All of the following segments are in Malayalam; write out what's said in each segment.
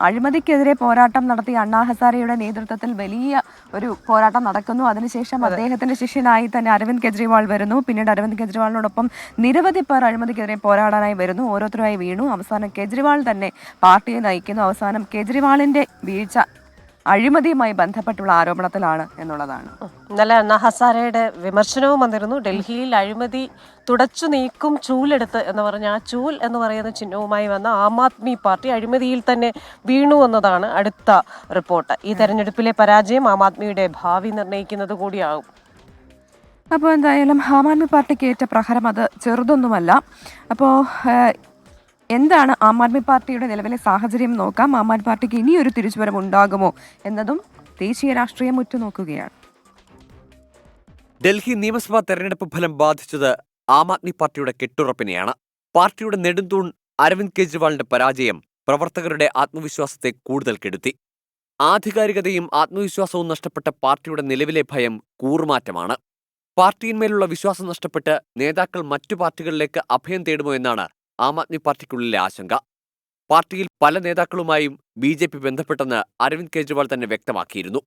അഴിമതിക്കെതിരെ പോരാട്ടം നടത്തിയ അണ്ണാ ഹസാരെയുടെ നേതൃത്വത്തിൽ വലിയ ഒരു പോരാട്ടം നടക്കുന്നു. അതിനുശേഷം അദ്ദേഹത്തിന്റെ ശിഷ്യനായി തന്നെ അരവിന്ദ് കെജ്രിവാൾ വരുന്നു. പിന്നീട് അരവിന്ദ് കെജ്രിവാളിനോടൊപ്പം നിരവധി പേർ അഴിമതിക്കെതിരെ പോരാടാനായി വരുന്നു. ഓരോരുത്തരായി വീണു. അവസാനം കെജ്രിവാൾ തന്നെ പാർട്ടിയെ നയിക്കുന്നു. അവസാനം കെജ്രിവാളിന്റെ വീഴ്ച അഴിമതിയുമായി ബന്ധപ്പെട്ടുള്ള ആരോപണത്തിലാണ് എന്നുള്ളതാണ്. ഇന്നലെ അണ്ണാ ഹസാരയുടെ വിമർശനവും വന്നിരുന്നു. ഡൽഹിയിൽ അഴിമതി തുടച്ചു നീക്കും ചൂലെടുത്ത് എന്ന് പറഞ്ഞ ആ ചൂൽ എന്ന് പറയുന്ന ചിഹ്നവുമായി വന്ന ആം ആദ്മി പാർട്ടി അഴിമതിയിൽ തന്നെ വീണു എന്നതാണ് അടുത്ത റിപ്പോർട്ട്. ഈ തെരഞ്ഞെടുപ്പിലെ പരാജയം ആം ആദ്മിയുടെ ഭാവി നിർണ്ണയിക്കുന്നത് കൂടിയാകും. അപ്പോൾ എന്തായാലും ആം ആദ്മി പാർട്ടിക്ക് ഏറ്റ പ്രഹരം അത് ചെറുതൊന്നുമല്ല. അപ്പോൾ എന്താണ് ആം ആദ്മി പാർട്ടിയുടെ നിലവിലെ സാഹചര്യം നോക്കാം. ആം ആദ്മി പാർട്ടിക്ക് ഇനിയൊരു തിരിച്ചുവരവ് ഉണ്ടാകുമോ എന്നതും ദേശീയ രാഷ്ട്രീയം ഉറ്റുനോക്കുകയാണ്. ഡൽഹി നിയമസഭാ തെരഞ്ഞെടുപ്പ് ഫലം ബാധിച്ചത് ആം ആദ്മി പാർട്ടിയുടെ കെട്ടുറപ്പിനെയാണ്. പാർട്ടിയുടെ നെടുന്തൂൺ അരവിന്ദ് കെജ്രിവാളിന്റെ പരാജയം പ്രവർത്തകരുടെ ആത്മവിശ്വാസത്തെ കൂടുതൽ കെടുത്തി. ആധികാരികതയും ആത്മവിശ്വാസവും നഷ്ടപ്പെട്ട പാർട്ടിയുടെ നിലവിലെ ഭയം കൂറുമാറ്റമാണ്. പാർട്ടിയിന്മേലുള്ള വിശ്വാസം നഷ്ടപ്പെട്ട് നേതാക്കൾ മറ്റു പാർട്ടികളിലേക്ക് അഭയം തേടുമോ എന്നാണ് ആം ആദ്മി പാർട്ടിക്കുള്ളിലെ ആശങ്ക. പാർട്ടിയിൽ പല നേതാക്കളുമായും BJP ബന്ധപ്പെട്ടെന്ന് അരവിന്ദ് കെജ്രിവാൾ തന്നെ വ്യക്തമാക്കിയിരുന്നു.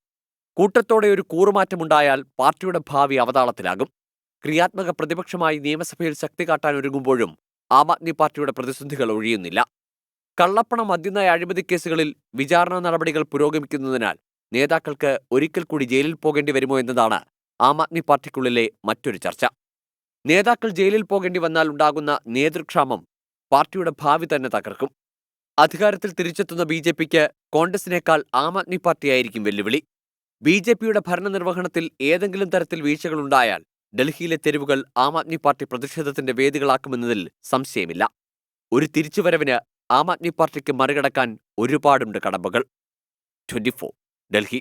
കൂട്ടത്തോടെ ഒരു കൂറുമാറ്റമുണ്ടായാൽ പാർട്ടിയുടെ ഭാവി അവതാളത്തിലാകും. ക്രിയാത്മക പ്രതിപക്ഷമായി നിയമസഭയിൽ ശക്തി കാട്ടാനൊരുങ്ങുമ്പോഴും ആം ആദ്മി പാർട്ടിയുടെ പ്രതിസന്ധികൾ ഒഴിയുന്നില്ല. കള്ളപ്പണം, മദ്യനയ അഴിമതി കേസുകളിൽ വിചാരണ നടപടികൾ പുരോഗമിക്കുന്നതിനാൽ നേതാക്കൾക്ക് ഒരിക്കൽ കൂടി ജയിലിൽ പോകേണ്ടി വരുമോ എന്നതാണ് ആം ആദ്മി പാർട്ടിക്കുള്ളിലെ മറ്റൊരു ചർച്ച. നേതാക്കൾ ജയിലിൽ പോകേണ്ടി വന്നാൽ ഉണ്ടാകുന്ന നേതൃക്ഷാമം പാർട്ടിയുടെ ഭാവി തന്നെ തകർക്കും. അധികാരത്തിൽ തിരിച്ചെത്തുന്ന BJPക്ക് കോൺഗ്രസിനേക്കാൾ ആം ആദ്മി പാർട്ടിയായിരിക്കും വെല്ലുവിളി. BJPയുടെ ഭരണനിർവഹണത്തിൽ ഏതെങ്കിലും തരത്തിൽ വീഴ്ചകളുണ്ടായാൽ ഡൽഹിയിലെ തെരുവുകൾ ആം ആദ്മി പാർട്ടി പ്രതിഷേധത്തിന്റെ വേദികളാക്കുമെന്നതിൽ സംശയമില്ല. ഒരു തിരിച്ചുവരവിന് ആം ആദ്മി പാർട്ടിക്ക് മറികടക്കാൻ ഒരുപാടുണ്ട് കടമ്പകൾ. 24 ഡൽഹി.